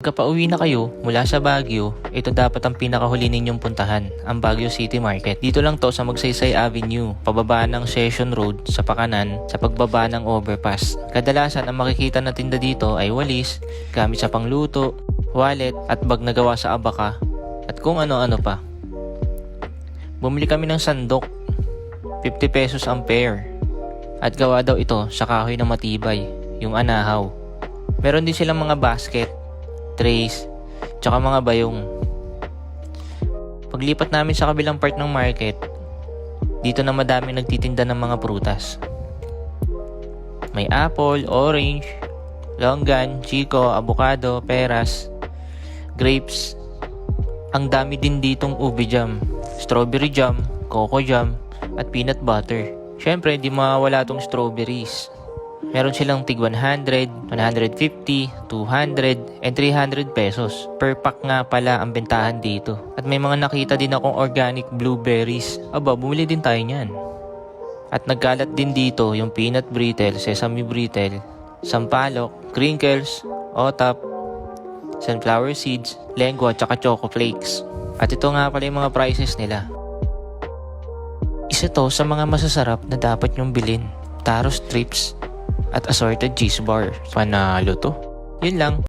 Kapauwi na kayo mula sa Baguio, ito dapat ang pinakahuli ninyong puntahan, ang Baguio City Market. Dito lang to sa Magsaysay Avenue, pababa ng Session Road sa pakanan sa pagbaba ng overpass. Kadalasan ang makikita na tinda dito ay walis, gamit sa pangluto, wallet at bag na gawa sa abaka at kung ano-ano pa. Bumili kami ng sandok, 50 pesos ang pair. At gawa daw ito sa kahoy na matibay, yung anahaw. Meron din silang mga basket, trays, tsaka mga bayong. Paglipat namin sa kabilang part ng market, dito na madami nagtitinda ng mga prutas. May apple, orange, longgan, chico, avocado, peras, grapes. Ang dami din ditong ube jam, strawberry jam, coco jam, at peanut butter. Syempre, di mawawala tong strawberries. Meron silang tig 100, 150, 200, and 300 pesos. Per pack nga pala ang bentahan dito. At may mga nakita din akong organic blueberries. Aba, bumili din tayo niyan. At nagkalat din dito yung peanut brittle, sesame brittle, sampalok, crinkles, otap, sunflower seeds, lengua, tsaka choco flakes. At ito nga pala yung mga prices nila. Isa to sa mga masasarap na dapat nyong bilhin. Taro strips at assorted cheese bar. Panalo to. Yun lang.